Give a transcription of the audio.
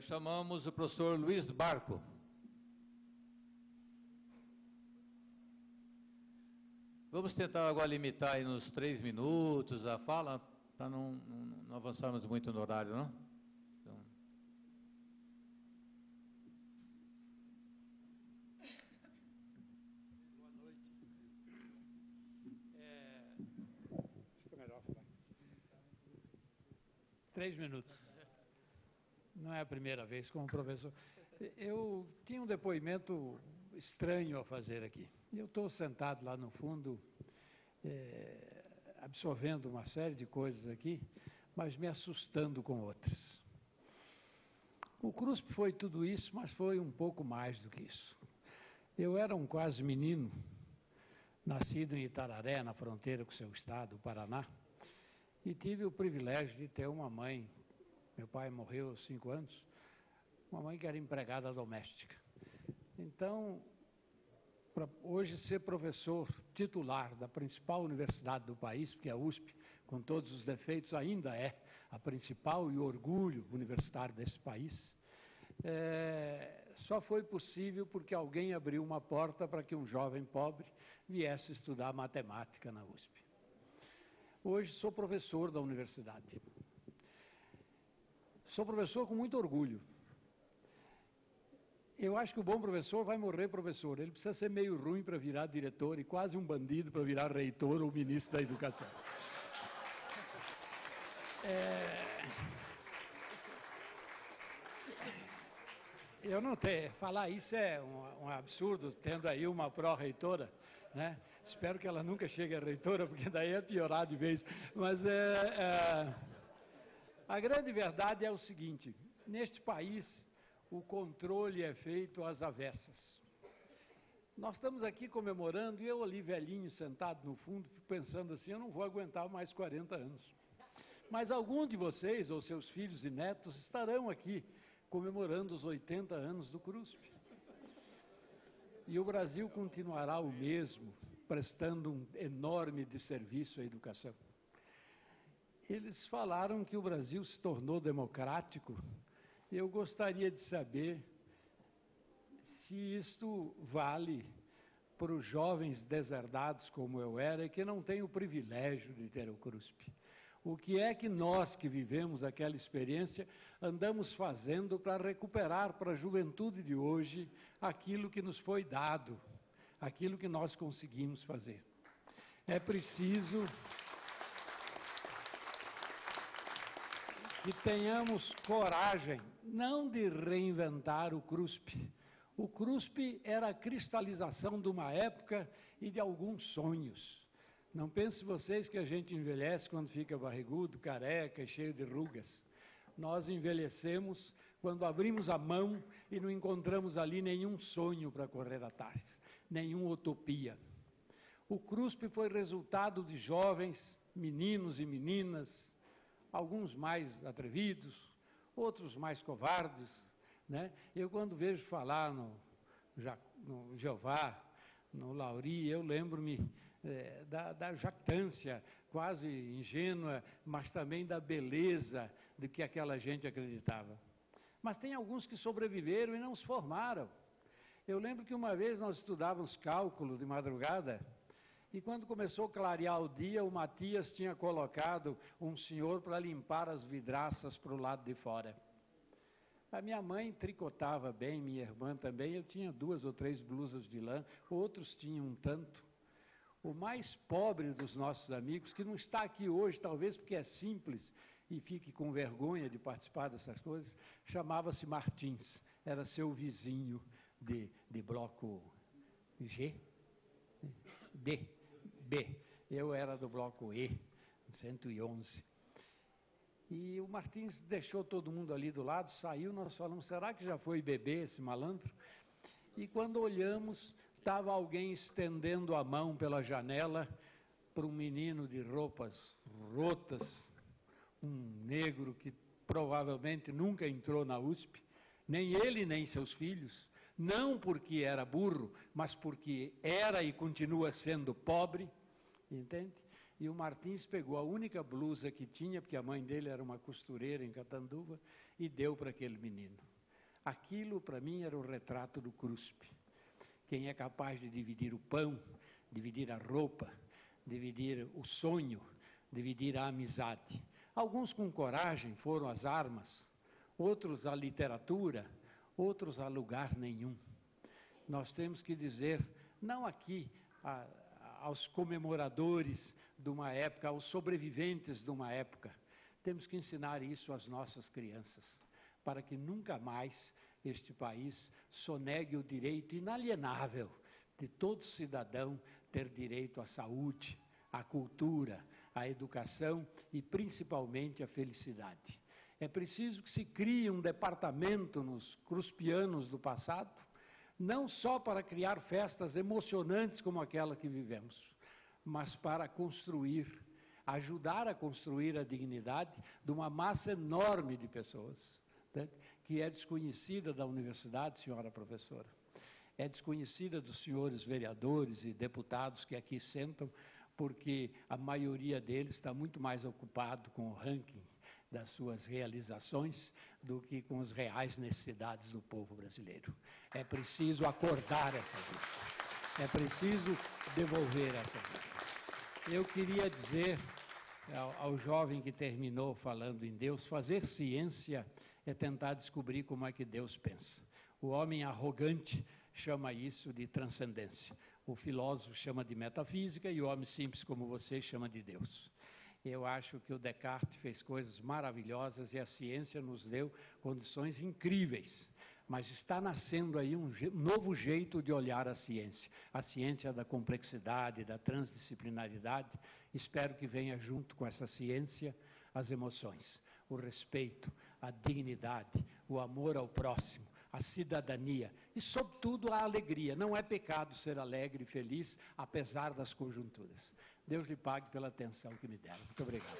Chamamos o professor Luiz Barco. Vamos tentar agora limitar aí nos 3 minutos a fala, para não avançarmos muito no horário, não? Então... Boa noite. Acho que é melhor falar. 3 minutos. Não é a primeira vez como professor. Eu tinha um depoimento estranho a fazer aqui. Eu estou sentado lá no fundo, absorvendo uma série de coisas aqui, mas me assustando com outras. O CRUSP foi tudo isso, mas foi um pouco mais do que isso. Eu era um quase menino, nascido em Itararé, na fronteira com o seu estado, o Paraná, e tive o privilégio de ter uma mãe. Meu pai morreu aos 5 anos, uma mãe que era empregada doméstica. Então, para hoje ser professor titular da principal universidade do país, porque a USP, com todos os defeitos, ainda é a principal e orgulho universitário desse país, só foi possível porque alguém abriu uma porta para que um jovem pobre viesse estudar matemática na USP. Hoje sou professor da universidade. Sou professor com muito orgulho. Eu acho que o bom professor vai morrer professor. Ele precisa ser meio ruim para virar diretor e quase um bandido para virar reitor ou ministro da educação. Eu não tenho... Falar isso é um absurdo, tendo aí uma pró-reitora, né? Espero que ela nunca chegue a reitora, porque daí é piorar de vez. Mas a grande verdade é o seguinte: neste país, o controle é feito às avessas. Nós estamos aqui comemorando, e eu ali velhinho, sentado no fundo, fico pensando assim, eu não vou aguentar mais 40 anos. Mas algum de vocês, ou seus filhos e netos, estarão aqui comemorando os 80 anos do CRUSP. E o Brasil continuará o mesmo, prestando um enorme desserviço à educação. Eles falaram que o Brasil se tornou democrático. Eu gostaria de saber se isto vale para os jovens deserdados como eu era e que não têm o privilégio de ter o CRUSP. O que é que nós que vivemos aquela experiência andamos fazendo para recuperar para a juventude de hoje aquilo que nos foi dado, aquilo que nós conseguimos fazer? É preciso que tenhamos coragem, não de reinventar o CRUSP. O CRUSP era a cristalização de uma época e de alguns sonhos. Não pensem vocês que a gente envelhece quando fica barrigudo, careca e cheio de rugas. Nós envelhecemos quando abrimos a mão e não encontramos ali nenhum sonho para correr atrás, nenhuma utopia. O CRUSP foi resultado de jovens, meninos e meninas, alguns mais atrevidos, outros mais covardes, né? Eu, quando vejo falar no Jeová, no Lauri, eu lembro-me da jactância quase ingênua, mas também da beleza de que aquela gente acreditava. Mas tem alguns que sobreviveram e não se formaram. Eu lembro que uma vez nós estudávamos cálculo de madrugada, e quando começou a clarear o dia, o Matias tinha colocado um senhor para limpar as vidraças para o lado de fora. A minha mãe tricotava bem, minha irmã também, eu tinha 2 ou 3 blusas de lã, outros tinham um tanto. O mais pobre dos nossos amigos, que não está aqui hoje, talvez porque é simples e fique com vergonha de participar dessas coisas, chamava-se Martins, era seu vizinho de bloco G? B. Eu era do bloco E, 111. E o Martins deixou todo mundo ali do lado, saiu, nós falamos, será que já foi beber esse malandro? E quando olhamos, estava alguém estendendo a mão pela janela para um menino de roupas rotas, um negro que provavelmente nunca entrou na USP, nem ele nem seus filhos, não porque era burro, mas porque era e continua sendo pobre, entende? E o Martins pegou a única blusa que tinha, porque a mãe dele era uma costureira em Catanduva, e deu para aquele menino. Aquilo, para mim, era o retrato do CRUSP. Quem é capaz de dividir o pão, dividir a roupa, dividir o sonho, dividir a amizade. Alguns com coragem foram às armas, outros à literatura, outros a lugar nenhum. Nós temos que dizer, não aqui aos comemoradores de uma época, aos sobreviventes de uma época, temos que ensinar isso às nossas crianças, para que nunca mais este país sonegue o direito inalienável de todo cidadão ter direito à saúde, à cultura, à educação e principalmente à felicidade. É preciso que se crie um departamento nos cruspianos do passado, não só para criar festas emocionantes como aquela que vivemos, mas para construir, ajudar a construir a dignidade de uma massa enorme de pessoas, né, que é desconhecida da universidade, senhora professora, é desconhecida dos senhores vereadores e deputados que aqui sentam, porque a maioria deles está muito mais ocupado com o ranking das suas realizações do que com as reais necessidades do povo brasileiro. É preciso acordar essa gente, é preciso devolver essa gente. Eu queria dizer ao jovem que terminou falando em Deus, fazer ciência é tentar descobrir como é que Deus pensa. O homem arrogante chama isso de transcendência. O filósofo chama de metafísica e o homem simples como você chama de Deus. Eu acho que o Descartes fez coisas maravilhosas e a ciência nos deu condições incríveis. Mas está nascendo aí um novo jeito de olhar a ciência da complexidade, da transdisciplinaridade. Espero que venha junto com essa ciência as emoções, o respeito, a dignidade, o amor ao próximo, a cidadania e, sobretudo, a alegria. Não é pecado ser alegre e feliz, apesar das conjunturas. Deus lhe pague pela atenção que me deram. Muito obrigado.